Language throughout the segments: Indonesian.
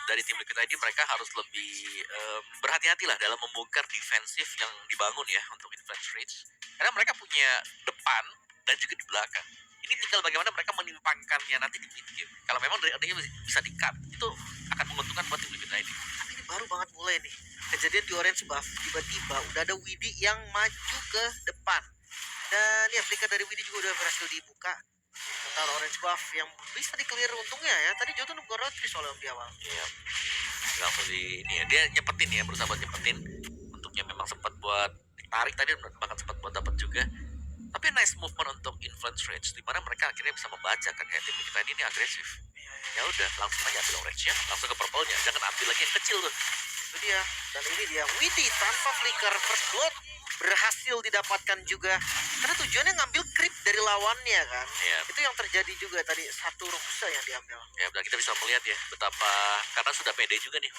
dari tim Liquid ID mereka harus lebih berhati-hati lah dalam membongkar defensif yang dibangun ya untuk Influence Rage. Karena mereka punya depan dan juga di belakang. Ini tinggal bagaimana mereka menimpangkannya nanti di mid game. Kalau memang dari adanya bisa di-cut, itu akan menguntungkan buat tim Liquid ID. Tapi ini baru banget mulai nih. Kejadian di Orange Buff, tiba-tiba udah ada Widi yang maju ke depan. Dan ya flicker dari Widi juga udah berhasil dibuka. Sementara Orange Buff yang bisa di-clear untungnya ya. Tadi Jotun bukan rotri soalnya di awal. Iya. Langsung di ini ya, dia nyepetin ya, berusaha buat nyepetin. Untuknya memang sempat buat ditarik tadi, bahkan sempat buat dapat juga. Tapi nice movement untuk Influence Rage, di mana mereka akhirnya bisa membaca kan kayak tim kita ini agresif. Ya udah, langsung aja ambil orange-nya, langsung ke purple-nya. Jangan ambil lagi yang kecil tuh. Itu dia. Dan ini dia Widi tanpa flicker first blood berhasil didapatkan juga. Karena tujuannya ngambil creep dari lawannya kan. Iya. Itu yang terjadi juga tadi, satu Roxa yang diambil. Ya, dan kita bisa melihat ya betapa karena sudah pede juga nih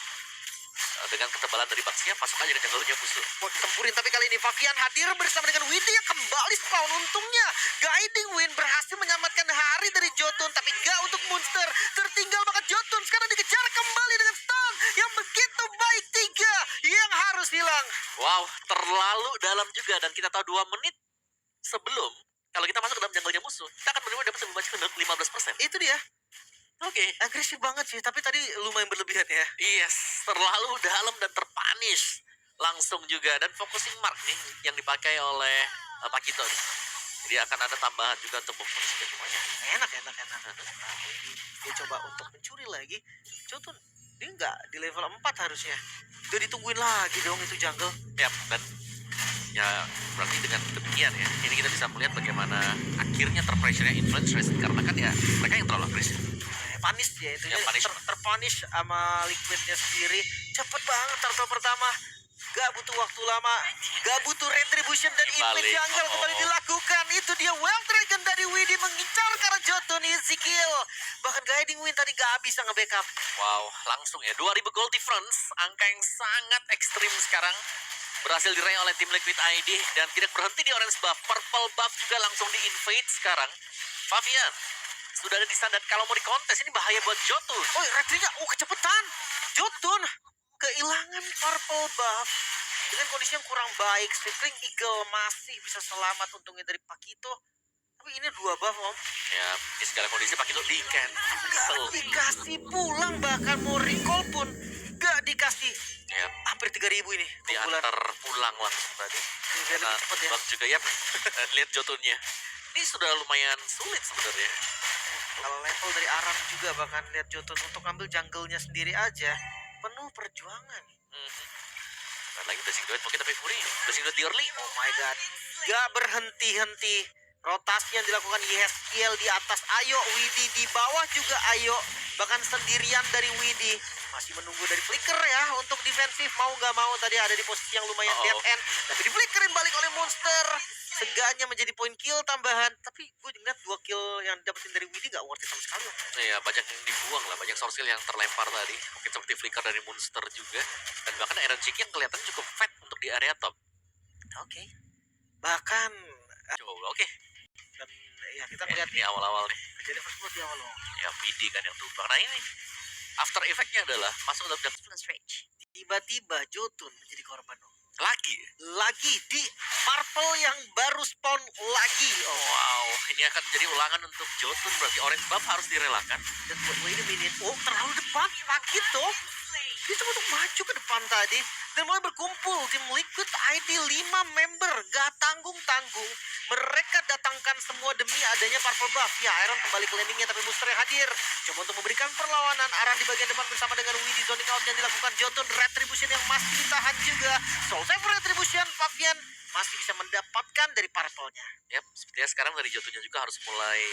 dengan ketebalan dari Baxia, masuk aja ke jalurnya musuh. Mau ditempurin, tapi kali ini Fabian hadir bersama dengan Widi yang kembali spawn. Untungnya Guiding Wind berhasil menyelamatkan hari dari Jotun, tapi gak untuk Monster. Tertinggal banget Jotun, sekarang dikejar kembali dengan stun yang begitu baik. 3 yang harus hilang. Wow, terlalu dalam juga. Dan kita tahu 2 menit sebelum kalau kita masuk ke dalam jungle-nya musuh, kita akan menerima dapat membacanya 15%. Itu dia. Oke. Agresif banget sih, tapi tadi lumayan berlebihan ya. Yes, terlalu dalam dan terpunish langsung juga. Dan focusing mark nih yang dipakai oleh Pakito nih. Jadi akan ada tambahan juga untuk bonus semuanya. Enak. Nah, ini dia coba untuk mencuri lagi. Jotun, dia nggak di level 4 harusnya. Udah ditungguin lagi dong itu jungle. Yap, dan ya berarti dengan demikian ya, ini kita bisa melihat bagaimana akhirnya terpressure-nya Influence Rage. Karena kan ya mereka yang terlalu agresif. Panis ya itu, Ya, terpunish sama Liquidnya sendiri. Cepet banget turtle pertama, gak butuh waktu lama, gak butuh retribution dan invade jungle kembali dilakukan. Itu dia Wild Dragon dari Widi mengincar karena Jotun easy kill. Bahkan Guiding Wind tadi gak bisa nge-backup. Wow, langsung ya 2000 gold difference, angka yang sangat ekstrim sekarang. Berhasil diraih oleh tim Liquid ID dan tidak berhenti di orange buff. Purple buff juga langsung di-invade sekarang. Fabian sudah ada di standar. Kalau mau di kontes ini bahaya buat Jotun. Oh, retrinya kecepatan. Jotun kehilangan purple buff dengan kondisi yang kurang baik. Swiftling Eagle masih bisa selamat untungnya dari Pakito. Tapi ini 2 buff, Om. Ya, di segala kondisi Pakito di-can. Gak dikasih pulang, bahkan mau recall pun gak dikasih. Ya, hampir 3.000 ini. Diantar pulang langsung tadi. Biar lebih cepet ya. Bang juga ya. Dan lihat Jotunnya. Ini sudah lumayan sulit sebenarnya. Kalau level dari Aram juga, bahkan lihat Jotun untuk ngambil jungle-nya sendiri aja penuh perjuangan. Dan lagi blessing duet mungkin, tapi Fury blessing duet di early. Oh my god, gak berhenti-henti rotasi yang dilakukan Yeskiel di atas. Ayo Widi di bawah juga, ayo. Bahkan sendirian dari Widi masih menunggu dari flicker ya untuk defensif. Mau gak mau tadi ada di posisi yang lumayan dead end, tapi di flickerin balik oleh Monster. Seenggaknya menjadi poin kill tambahan. Tapi gue ngeliat 2 kill yang dapetin dari Widi gak worth it sama sekali. Iya, banyak yang dibuang lah, banyak source kill yang terlempar tadi. Mungkin seperti flicker dari Monster juga. Dan bahkan Iron Chick yang kelihatan cukup fat untuk di area top. Oke. Bahkan Oke. dan ya kita ngeliat ini awal-awal nih. kejadian first blood di awal loh. Ya, Widi kan yang tumbang. Nah ini after effect-nya adalah masuk dalam Influence Rage. Tiba-tiba Jotun menjadi korban dong. Lagi di purple yang baru spawn lagi. Oh wow, ini akan menjadi ulangan untuk Jotun. Berarti orange buff harus direlakan. Dan wait a minute, terlalu depan Pakit tuh. Dia coba untuk maju ke depan tadi dan mulai berkumpul. Tim Liquid ID 5 member, gak tanggung-tanggung. Mereka datangkan semua demi adanya purple buff. Ya, Iron kembali ke landingnya, tapi Monster yang hadir. Coba untuk memberikan perlawanan. Aran di bagian depan bersama dengan Widi. Zoning out yang dilakukan Jotun. Retribution yang masih ditahan juga. Soul Save Retribution, Fabian masih bisa mendapatkan dari purple-nya. Yap, sepertinya sekarang dari Jotunnya juga harus mulai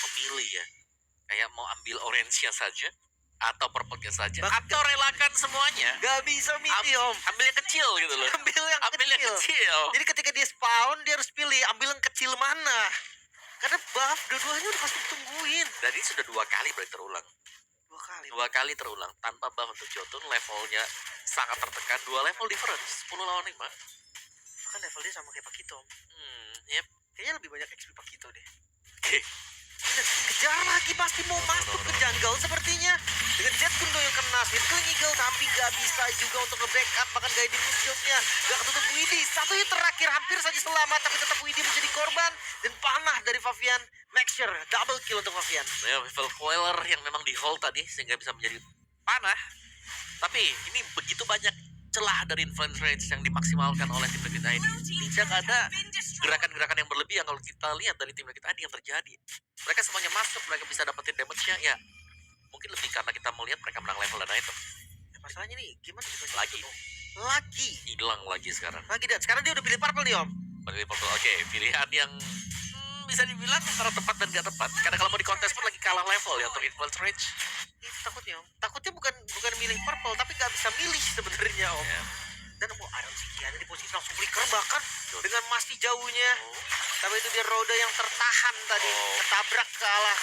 memilih ya. Kayak mau ambil orange-nya saja atau purple-nya saja, atau relakan semuanya. Gak bisa milih, Om. Ambil yang kecil gitu loh. Ambil yang kecil. Jadi ketika dia spawn, dia harus pilih ambil yang kecil mana. Karena buff dua-duanya udah pasti ditungguin. Dan ini sudah 2 kali berarti terulang. 2 kali terulang tanpa buff untuk Jotun. Levelnya sangat tertekan. 2 level difference, 10 lawan 5. Bahkan level dia sama kayak Pakito. Yep. Kayaknya lebih banyak XP Pakito deh. Oke. kejar lagi, pasti mau masuk ke jungle sepertinya. Dengan Jet Kundo yang kena Circling Eagle, tapi gak bisa juga untuk nge-backup, bahkan guiding shotnya gak ketutup Widi. Satu hit terakhir hampir saja selamat, tapi tetap Widi menjadi korban. Dan panah dari Favian, make sure double kill untuk Favian. Ya, Evil Coiler yang memang di hold tadi sehingga bisa menjadi panah. Tapi ini begitu banyak celah dari influence range yang dimaksimalkan oleh tim kita ini. Tidak ada gerakan-gerakan yang berlebih yang kalau kita lihat dari tim kita ini yang terjadi. Mereka semuanya masuk, mereka bisa dapetin damage-nya ya. Mungkin lebih karena kita melihat mereka menang level dan item. Ya, masalahnya nih, gimana juga Lagi. Lagi. Hilang lagi sekarang. Lagi, dan sekarang dia udah pilih purple nih, Om. Pilih purple, oke. Pilihan yang bisa dibilang antara tepat dan gak tepat. Karena kalau mau di kontes pun lagi kalah level ya untuk influence range. Itu takutnya, Om. Takutnya bukan milih purple, tapi gak bisa milih sebenarnya, Om. Ya. Dan Iron City ada di posisi langsung flicker bahkan dengan masih jauhnya. Tapi itu dia Roda yang tertahan tadi, ketabrak ke arah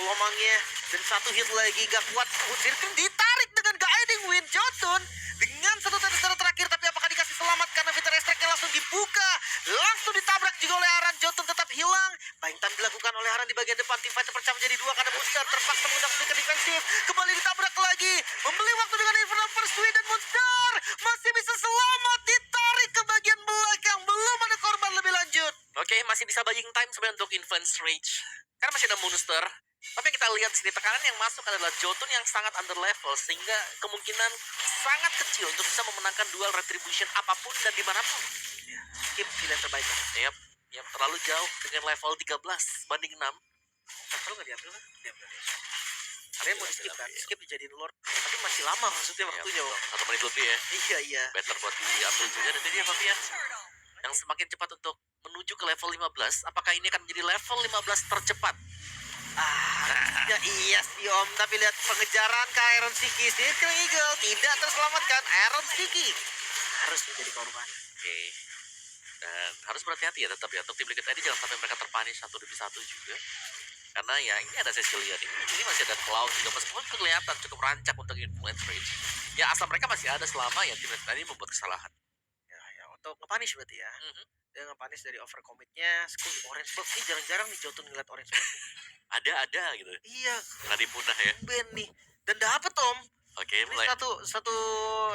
lomangnya. Dan satu hit lagi gak kuat. Circle ditarik dengan guiding Wind Jotun dengan satu tetes terakhir, tapi apakah dikasih selamat karena Victor Strike langsung dibuka, langsung ditabrak juga oleh Aran. Jotun tetap hilang. Buying time dilakukan oleh Aran di bagian depan. Tim fight terpecah menjadi dua karena Monster terpaksa menggunakan stiker defensif. Kembali ditabrak lagi, membeli waktu dengan Infernal Pursuit, dan Monster masih bisa selamat, ditarik ke bagian belakang. Belum ada korban lebih lanjut. Oke, masih bisa buying time sebenarnya untuk influence rage. Karena masih ada monster. Tapi yang kita lihat di sini tekanan yang masuk adalah Jotun yang sangat under level sehingga kemungkinan sangat kecil untuk bisa memenangkan duel retribution apapun dan dimanapun. Ya, skip pilihan terbaik. Yap, yang terlalu jauh dengan level 13 banding 6. Control nggak diambil kan? Diambil dia. Karena mau di skip kan? Skip dijadiin Lord. Tapi masih lama maksudnya waktunya. Yap, 1 menit lebih ya. Iya, iya. Better buat diambil juga. Dan dia Fabian yang semakin cepat untuk menuju ke level 15. Apakah ini akan menjadi level 15 tercepat? Ya iya sih, Om. Tapi lihat pengejaran ke Iron Siki. Circling Eagle tidak terselamatkan. Iron Siki harus menjadi korban. Oke. Dan harus berhati-hati ya tetap ya. Untuk tim Liquid tadi jangan sampai mereka terpanish satu demi satu juga. Karena ya ini ada Cecilia ini masih ada Cloud juga. Meskipun kelihatan cukup rancak untuk influence range. Ya asal mereka masih ada selama ya tim Liquid tadi membuat kesalahan. Ya, untuk nge-punish berarti ya. Dia nge-punish dari overcommit-nya. Orange buff ini jarang-jarang nih Jotun ngeliat orange buff. Ada gitu. Iya. Tadi punah ya. Ben nih. Dan dapet, Om. Oke, Ini mulai. satu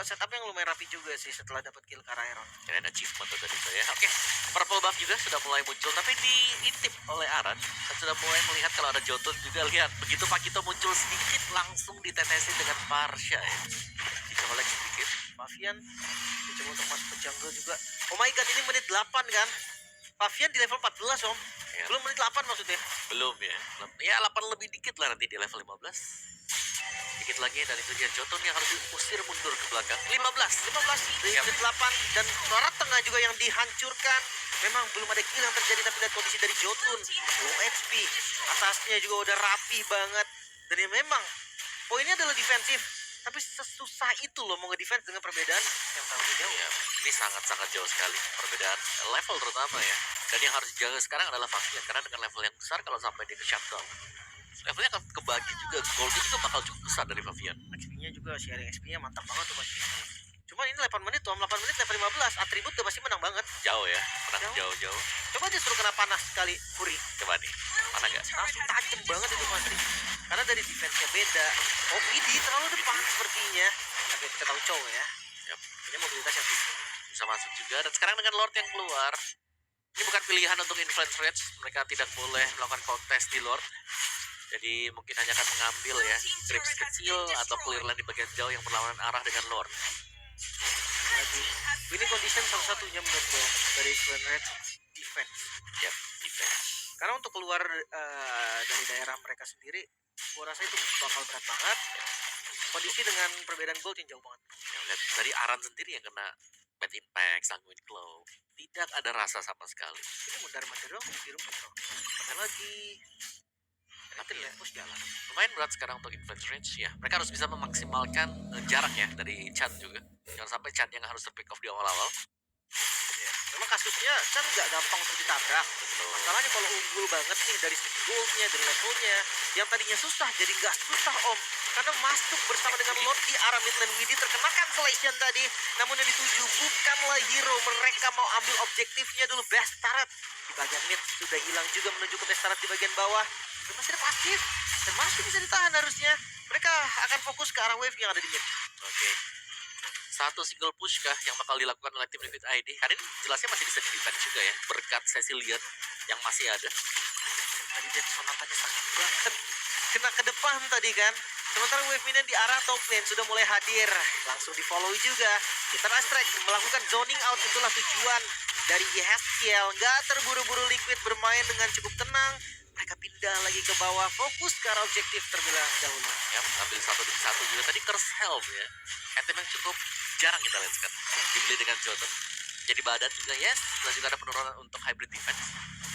setup yang lumayan rapi juga sih setelah dapat kill ke Iron. Keren achievement tuh tadi tuh ya. Oke, purple buff juga sudah mulai muncul, tapi diintip oleh Aran. Dan sudah mulai melihat kalau ada Jotun juga. Lihat, begitu Pakito muncul sedikit, langsung ditetesin dengan Parsha ya. Dicolek sedikit. Favian dicoba untuk masuk ke jungle juga. Oh my god, ini menit 8 kan? Favian di level 14, Om. Ya. Belum menit 8 maksudnya. Belum ya. Ya 8 lebih dikit lah nanti di level 15. Dikit lagi dan itu dia Jotun yang harus diusir mundur ke belakang. 15 di menit 8 dan barat tengah juga yang dihancurkan. Memang belum ada kill yang terjadi, tapi lihat kondisi dari Jotun, low HP, atasnya juga udah rapi banget. Dan ya memang poinnya adalah defensif, tapi sesusah itu loh mau ngedefense dengan perbedaan yang terlalu jauh. Ya, ini sangat-sangat jauh sekali perbedaan level terutama ya. Dan yang harus dijaga sekarang adalah Favian karena dengan level yang besar kalau sampai dia ke shutdown, levelnya akan kebagi juga. Goldnya juga bakal cukup besar dari Favian. XP-nya juga, sharing XP-nya mantap banget tuh Mas. Cuman ini 8 menit tuh, 8 menit level 15, atribut udah pasti menang banget. Jauh ya, menang jauh-jauh. Coba aja suruh kena panas sekali, Fury. Coba nih, mana nggak? Langsung tajam banget itu Mas. Karena dari defense-nya beda. Oh, ini terlalu depan sepertinya. Tapi kita tahu cowok ya. Yap. Ini mobilitas yang tinggi. Bisa masuk juga. Dan sekarang dengan Lord yang keluar, ini bukan pilihan untuk influence range. Mereka tidak boleh melakukan kontes di Lord. Jadi mungkin hanya akan mengambil ya trips kecil atau clear lane di bagian jauh yang berlawanan arah dengan Lord. Lagi winning condition salah satunya menurut gue dari influence range defense. Yap, defense. Karena untuk keluar dari daerah mereka sendiri, gue rasa itu bakal berat banget. Kondisi dengan perbedaan gold yang jauh banget. Ya, lihat dari Aran sendiri yang kena bad impact, sanguine glow, tidak ada rasa sama sekali. Ini mundar-mandir dong di rumah bro. Pakai lagi. Nanti Tapi ya, push jalan. lumayan berat sekarang untuk influence range ya. Mereka harus bisa memaksimalkan jarak ya dari Chan juga. Jangan sampai Chan yang harus terpick off di awal-awal. Ya. Memang kasusnya kan nggak gampang untuk ditabrak. Masalahnya kalau unggul banget nih dari segi goldnya, dari levelnya, yang tadinya susah jadi nggak susah Om. Karena masuk bersama dengan Lord di arah mid lane. Widi terkena cancellation tadi. Namun yang dituju bukanlah hero. Mereka mau ambil objektifnya dulu. Best turret di bagian mid sudah hilang juga menuju ke best turret di bagian bawah. Dan masih ada pasif dan masih bisa ditahan harusnya. Mereka akan fokus ke arah wave yang ada di mid. Oke. Satu single push kah yang bakal dilakukan oleh tim Liquid ID? Karena ini jelasnya masih bisa di-defense juga ya. Berkat Cecilian yang masih ada. Tadi dia sonatanya sakit banget. Kena ke depan tadi kan. Sementara wave minion di arah top lane sudah mulai hadir. Langsung di follow juga. Kita strike melakukan zoning out, itulah tujuan dari YHCL. Gak terburu-buru Liquid bermain dengan cukup tenang. Mereka pindah lagi ke bawah, fokus ke arah objektif terlebih dahulu. Ya, ngambil 1-1 juga. Tadi Curse Helm ya. Item yang cukup jarang kita lihat sekarang. Dibeli dengan Jotun. Jadi badan juga yes. Dan juga ada penurunan untuk hybrid defense.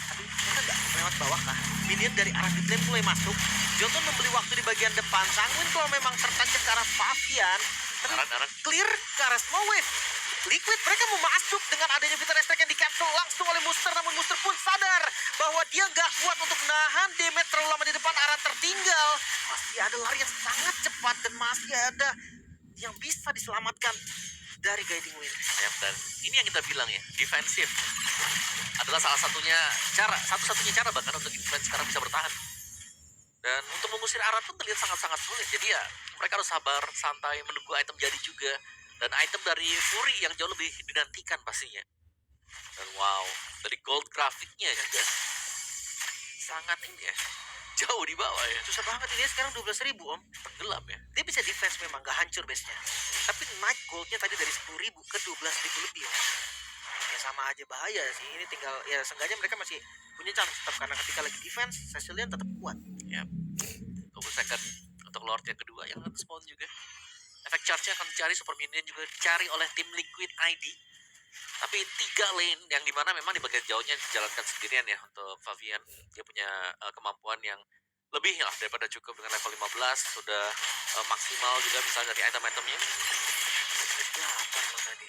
Tapi mereka nggak lewat bawah kah? Minion dari arah mid lane mulai masuk. Johnson membeli waktu di bagian depan. Sanguin kalau memang tertancap ke arah Fabian. Tapi Aran. clear ke arah small wave. Liquid mereka mau masuk dengan adanya Peter Strike yang di cancel langsung oleh Muster. Namun Muster pun sadar bahwa dia nggak kuat untuk nahan damage terlalu lama di depan. Aran tertinggal. Masih ada lari yang sangat cepat dan masih ada yang bisa diselamatkan dari Guiding Wind. Ya, dan ini yang kita bilang ya, defensif adalah salah satunya satu-satunya cara bahkan untuk influence sekarang bisa bertahan. Dan untuk mengusir Aran pun terlihat sangat-sangat sulit. Jadi ya mereka harus sabar, santai, menunggu item jadi juga. Dan item dari Fury yang jauh lebih dinantikan pastinya. Dan wow, dari gold grafiknya juga sangat ini ya, jauh di bawah ya. Susah banget ini sekarang 12.000 om. Tenggelam ya. Dia bisa defense memang gak hancur base-nya. Tapi night gold-nya tadi dari 10.000 ke 12.000 lebih om. Ya sama aja bahaya sih. Ini tinggal ya seenggaknya mereka masih punya chance tetap karena ketika lagi defense Cecilian tetap kuat. Ya, 20 second untuk Lord yang kedua yang akan spawn juga. Efek charge-nya akan dicari, super minion juga dicari oleh tim Liquid ID. Tapi 3 lane yang dimana memang di bagian jauhnya dijalankan sendirian ya untuk Fabian. Dia punya kemampuan yang lebih lah daripada cukup dengan level 15. Sudah maksimal juga misalnya dari item-itemnya. Apa lo tadi?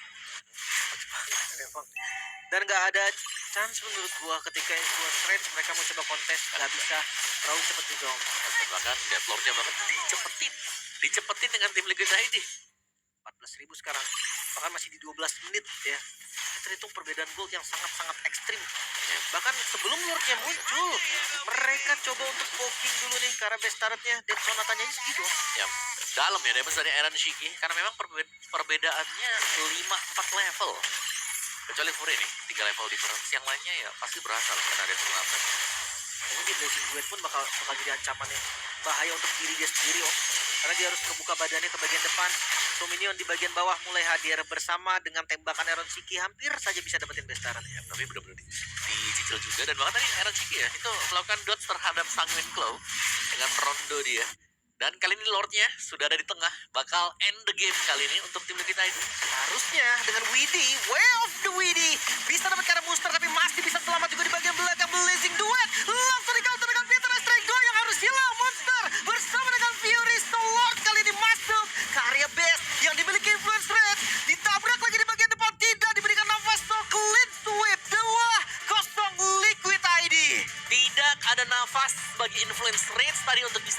Dan gak ada chance menurut gua ketika influence range mereka mau coba kontes gak bisa terlalu cepet juga om. Dan bahkan deadlock-nya bahkan dicepetin dengan tim Liquid ID. 14.000 sekarang, bahkan masih di 12 menit ya. Terhitung perbedaan gold yang sangat-sangat ekstrim. Bahkan sebelum Lordnya muncul, mereka coba untuk poking dulu nih karena base turretnya dan sonatanya segitu. Ya, dalam ya damage dari Aaron Shiki karena memang perbedaannya 5-4 level. Kecuali Fury nih, 3 level difference. Yang lainnya ya pasti berasa lah karena ada sonata. Ini di Blazing Duet pun bakal jadi ancaman yang bahaya untuk diri dia sendiri om. Karena dia harus membuka badannya ke bagian depan. So minion di bagian bawah mulai hadir bersama dengan tembakan Aaron Shiki hampir saja bisa dapetin base turret. Ya, tapi benar-benar dicicil juga. Dan bahkan tadi Aaron Shiki ya itu melakukan dodge terhadap Sanguine Claw dengan rondo dia. Dan kali ini Lordnya sudah ada di tengah, bakal end the game kali ini untuk tim Liquid ID. Harusnya dengan Widdy, way of the Widdy, bisa dapat karena booster tapi masih bisa selamat juga di bagian belakang Blazing Duet. Langsung di counter dengan Peter Strike 2 yang harus hilang. Monster bersama dengan Fury Lord kali ini masuk ke area base yang dimiliki influence rate. Ditabrak lagi di bagian depan, tidak diberikan nafas. So clean sweep 2-0 Liquid ID. Tidak ada nafas bagi influence rates tadi untuk bisa